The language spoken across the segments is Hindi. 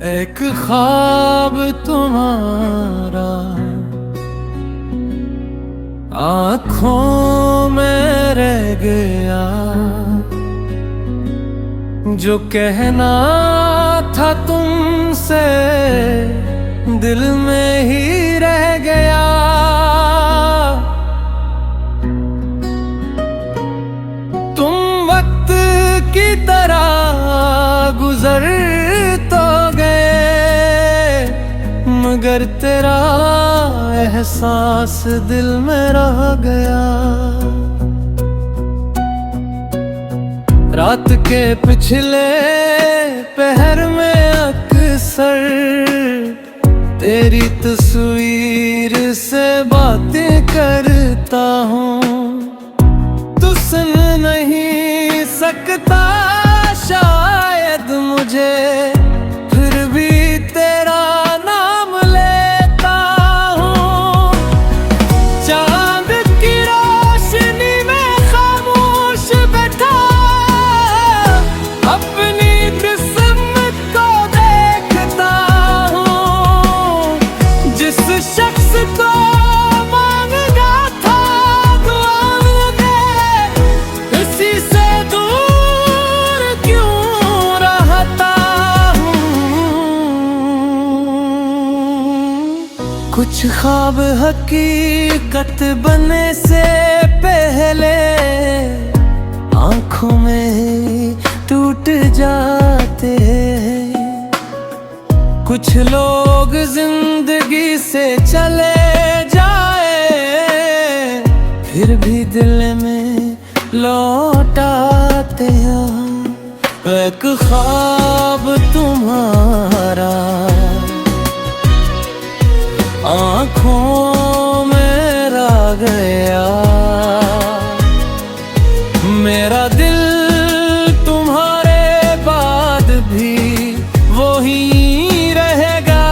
एक ख्वाब तुम्हारा आँखों में रह गया, जो कहना था तुमसे दिल में ही रह गया। तुम वक्त की तरह गुजर तो गए, मगर तेरा एहसास दिल में रह गया। रात के पिछले पहर में अक्सर तेरी तस्वीर से बातें करता हूँ। तू सुन नहीं सकता शायद मुझे, फिर भी तेरा नाम लेता हूँ। चांद की रोशनी में खामोश बैठा अपनी किस्मत को देखता हूँ। जिस शख्स को मांगा था दुआ दे, उसी से दूर क्यों रहता हूँ। कुछ ख्वाब हकीकत बनने से पहले आँखों में टूट जाते हैं। कुछ लोग जिंदगी से चले जाए, फिर भी दिल में लौट आते हैं। एक ख्वाब तुम्हारा आँखों में रह गया, मेरा दिल तुम्हारे बाद भी वही रहेगा।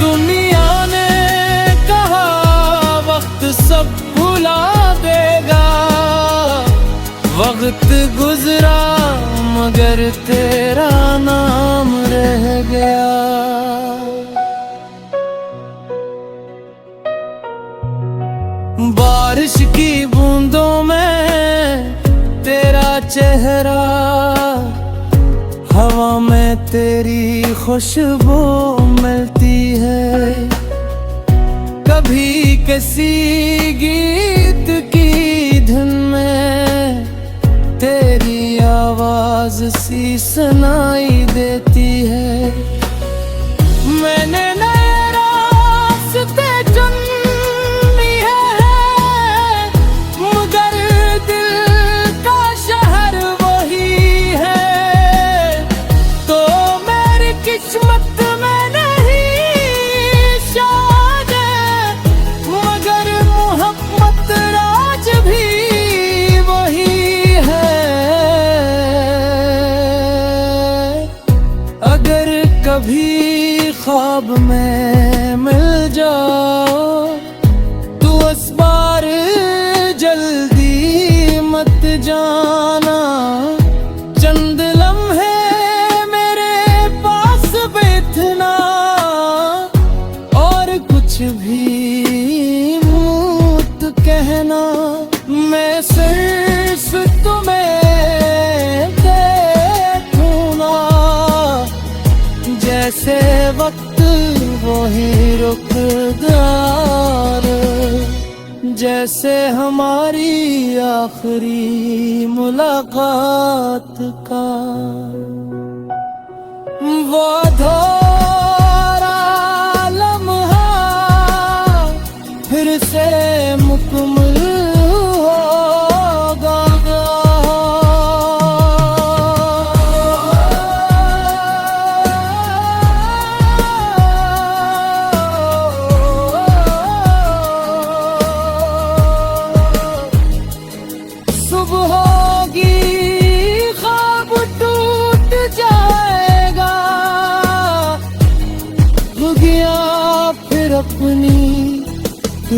दुनिया ने कहा वक्त सब भुला देगा, वक्त गुजरा मगर तेरा नाम रह गया। बारिश की बूंदों में तेरा चेहरा, हवा में तेरी खुशबू मिलती है। कभी किसी गीत की धुन में तेरी आवाज सी सुनाई देती है। मैंने नए रास्ते चुन लिए हैं, मगर दिल का शहर वही है। तो मेरी किस्मत में नहीं शायद, मगर मोहब्बत राज भी वही है। अगर कभी ख्वाब में मिल जाओ तो इस बार जल्दी मत जाना। चंद लम्हे मेरे पास बैठना, और कुछ भी मत कहना। मैं सिर्फ तुम्हें देखूंगा, जैसे वक्त वही रुखदार, जैसे हमारी आखिरी मुलाकात का वो अधूरा लम्हा फिर से मुकम्मल होगा। सुबह होगी ख्वाब टूट जाएगा, हो गया फिर अपनी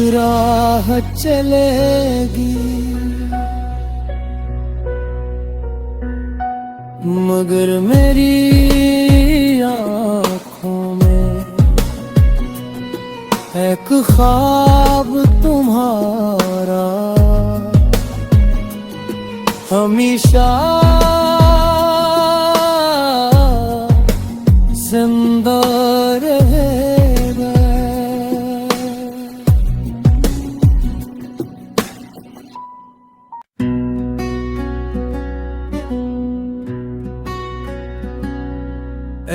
राह चलेगी। मगर मेरी आँखों में एक ख्वाब तुम्हारा हमेशा जिंदा रहेगा।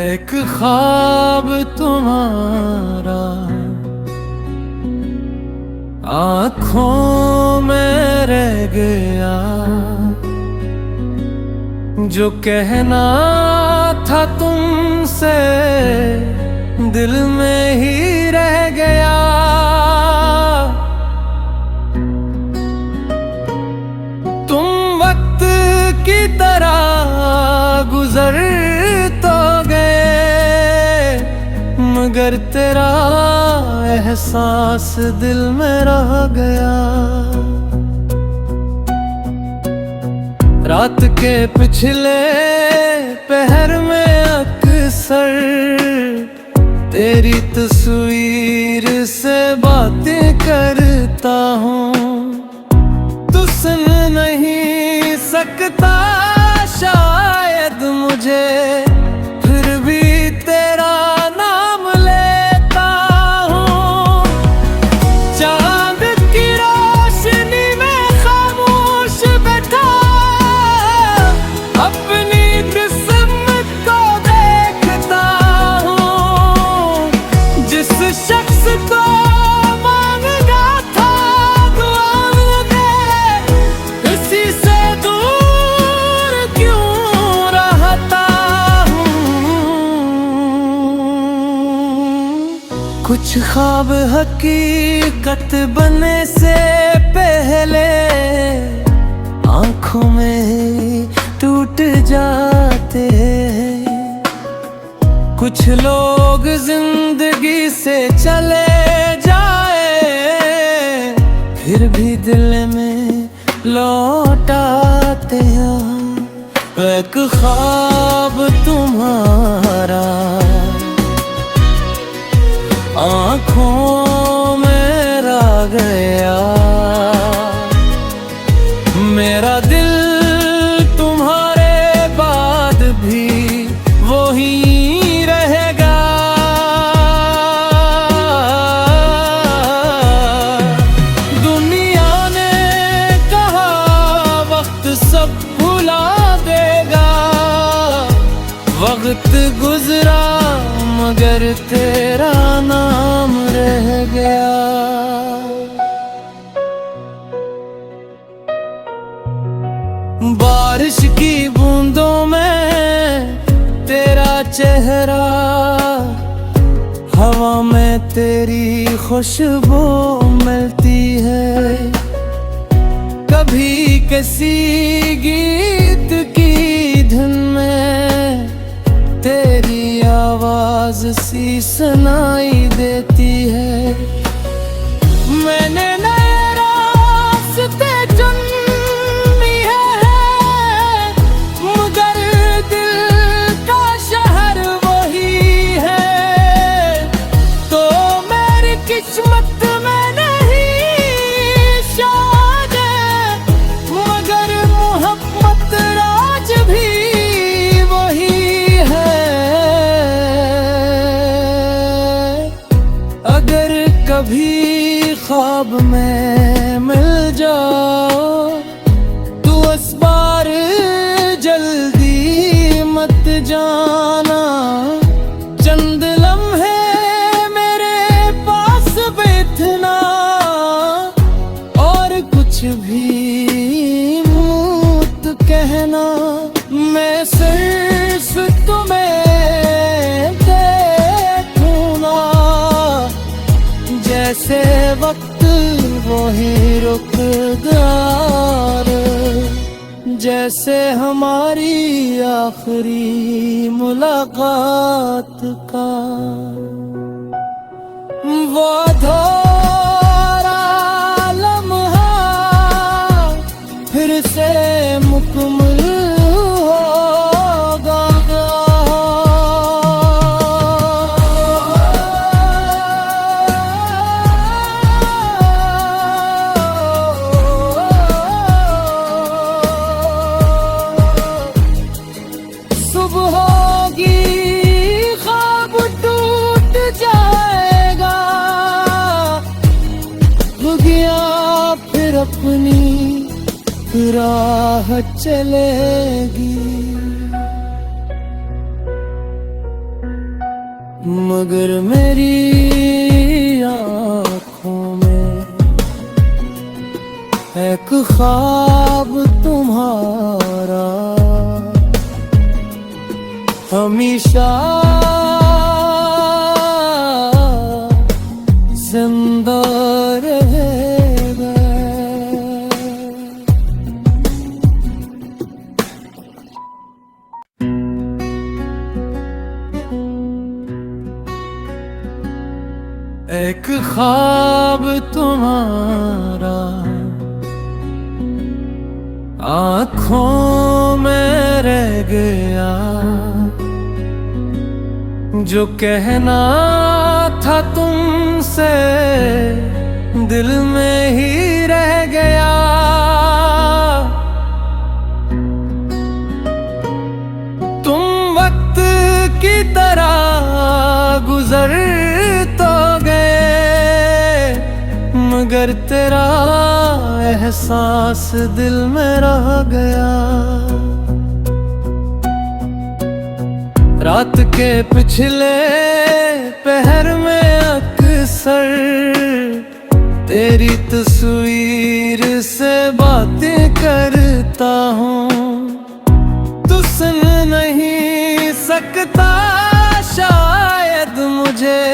एक ख्वाब तुम्हारा आँखों में रह गया, जो कहना था तुमसे दिल में ही रह गया। तुम वक्त की तरह गुजर तो गए, मगर तेरा एहसास दिल में रह गया। रात के पिछले पहर में अक्सर तेरी तस्वीर से बातें करता हूँ। तू सुन नहीं सकता शायद मुझे, फिर भी तेरा नाम लेता हूँ। चांद की रोशनी में खामोश बैठा अपनी किस्मत को देखता हूँ। जिस शख्स को मांगा था दुआ दे, उसी से दूर क्यों रहता हूँ। कुछ ख्वाब हकीकत बनने से पहले आँखों में टूट जाते हैं। कुछ लोग जिंदगी से चले जाए, फिर भी दिल में लौट आते हैं। एक ख्वाब तुम्हारा आँखों में रह गया, मेरा दिल तुम्हारे बाद भी वही रहेगा। दुनिया ने कहा वक्त सब भुला देगा, वक्त गुजरा मगर तेरा नाम रह गया। बारिश की बूंदों में तेरा चेहरा, हवा में तेरी खुशबू मिलती है। कभी किसी गीत की धुन में तेरी आवाज सी सुनाई देती है। मैंने नए रास्ते चुन लिए हैं, मगर दिल का शहर वही है। तो मेरी किस्मत में नहीं शायद, मगर मोहब्बत राज भी वही है। अगर कभी ख्वाब में मिल जाओ तू इस बार जल्दी मत जाना। चंद लम्हे मेरे पास बैठना और कुछ भी मत कहना। मैं सिर्फ तुम्हें देखूंगा, जैसे वक्त वही रुकदार, जैसे हमारी आखिरी मुलाकात का वो अधूरा लम्हा फिर से मुकम्मल हो गया फिर अपनी राह चलेगी, मगर मेरी आँखों में एक ख्वाब तुम्हारा हमेशा जिंदा रहेगा। एक ख्वाब तुम्हारा आँखों में रह गया, जो कहना था तुमसे दिल में ही रह गया। तुम वक्त की तरह गुजर तो गए, मगर तेरा एहसास दिल में रह गया। रात के पिछले पहर में अक्सर तेरी तस्वीर से बातें करता हूँ, तू सुन नहीं सकता शायद मुझे,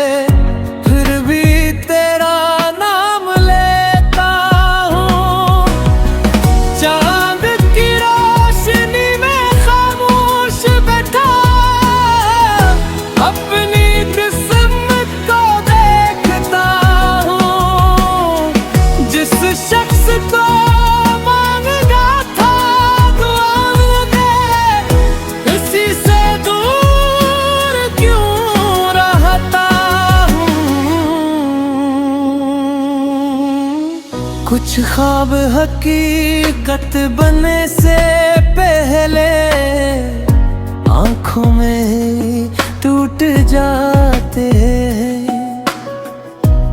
फिर भी तेरा नाम लेता हूँ। चांद की रोशनी में खामोश बैठा अपनी किस्मत को देखता हूँ, जिस शख्स को मांगा था दुआ दे, इसी से दूर क्यों रहता हूँ। कुछ ख्वाब हकीकत बनने से पहले आँखों में टूट जाते हैं,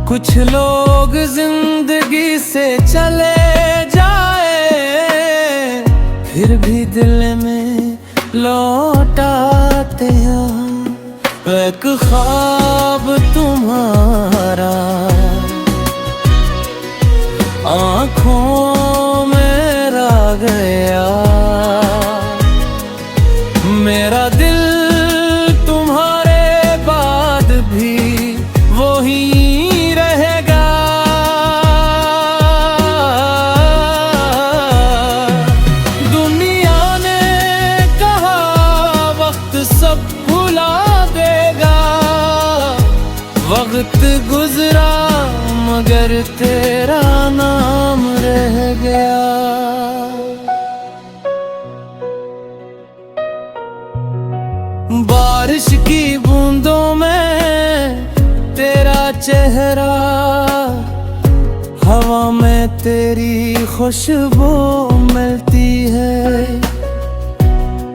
कुछ लोग जिंदगी से चले जाए फिर भी दिल में लौट आते हैं। एक ख्वाब तुम्हारा आँखों में रह गया, मेरा दिल तुम्हारे बाद भी वही रहेगा। दुनिया ने कहा वक्त सब भुला देगा, वक्त गुजरा मगर तेरा नाम रह गया। बारिश की बूंदों में तेरा चेहरा, हवा में तेरी खुशबू मिलती है,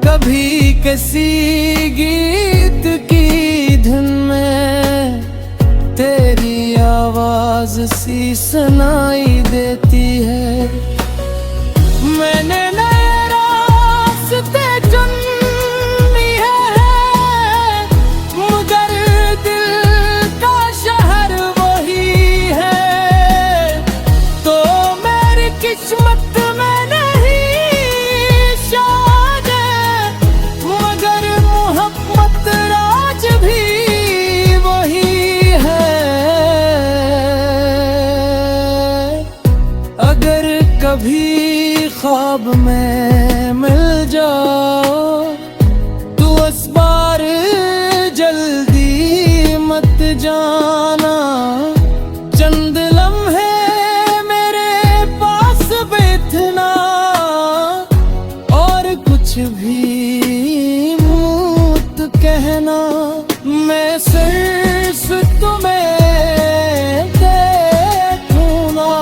कभी किसी गीत की धुन में तेरी आवाज सी सुनाई देती है। मैंने नए रास्ते चुन लिए हैं, मगर दिल का शहर वही है, तो मेरी किस्मत में नहीं शायद, मगर मोहब्बत राज भी वही है। अगर कभी ख्वाब में मिल जाओ तू इस बार जल्दी मत जाना, चंद लम्हे मेरे पास बैठना और कुछ भी मत कहना, मैं सिर्फ तुम्हें देखूंगा,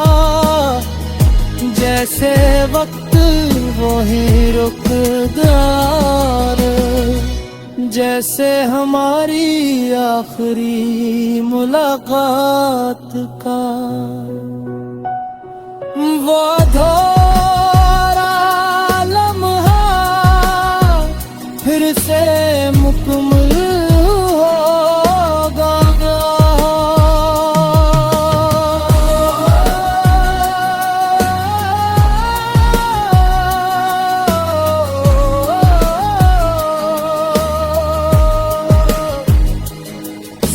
जैसे वक्त वही रुखदार, जैसे हमारी आखिरी मुलाकात का। वो अधूरा लम्हा फिर से मुकम्मल होगा।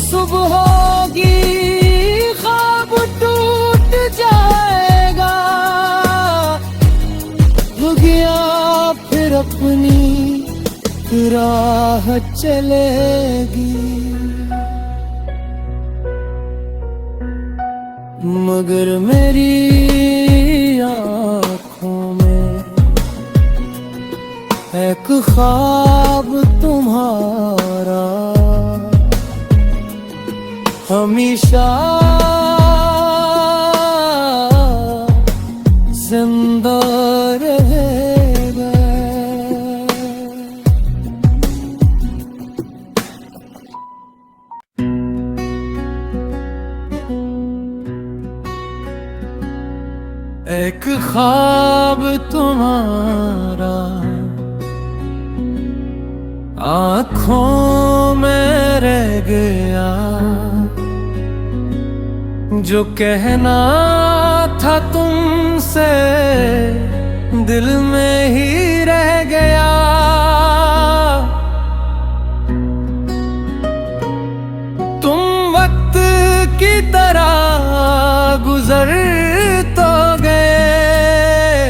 सुबह होगी, ख्वाब टूट जाएगा, हो गया फिर अपनी राह चलेगी। मगर मेरी आँखों में एक ख्वाब तुम्हारा हमेशा जिंदा रहेगा। एक ख्वाब तुम्हारा आँखों में रह गया, जो कहना था तुमसे दिल में ही रह गया। तुम वक्त की तरह गुजर तो गए,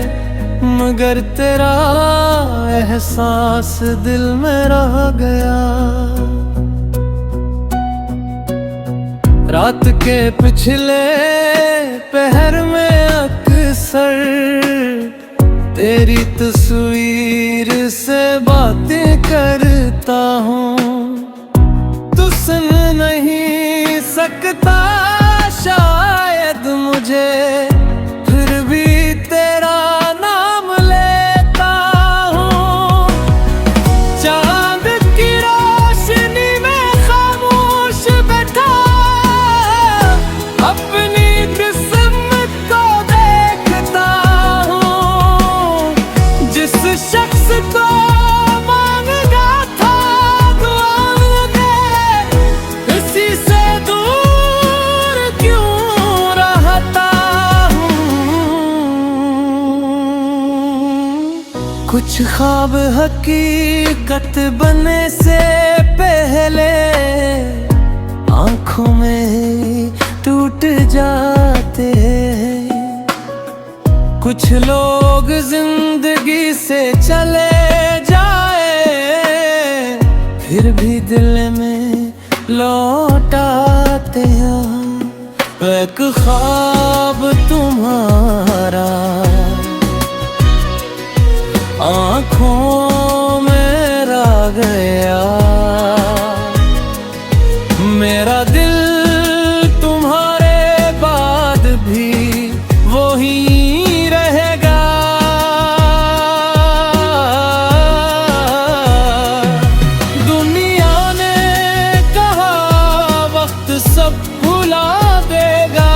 मगर तेरा एहसास दिल में रह गया। रात के पिछले पहर में अक्सर तेरी तस्वीर से बातें करता हूँ। तू सुन नहीं सकता शायद मुझे, फिर भी तेरा नाम लेता हूँ। चांद की रोशनी में खामोश बैठा अपनी किस्मत को देखता हूँ। जिस शख्स को मांगा था दुआ दे, इसी से दूर क्यों रहता हूँ। कुछ ख्वाब हकीकत बनने से पहले आँखों में टूट जाते हैं। कुछ लोग जिंदगी से चले जाए, फिर भी दिल में लौट आते हैं। एक ख्वाब तुम्हारा आँखों में रह गया, मेरा दिल तुम्हारे बाद भी वही रहेगा। दुनिया ने कहा वक्त सब भुला देगा,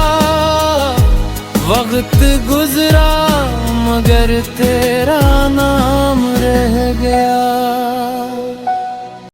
वक्त गुजरा मगर तेरा नाम रह गया।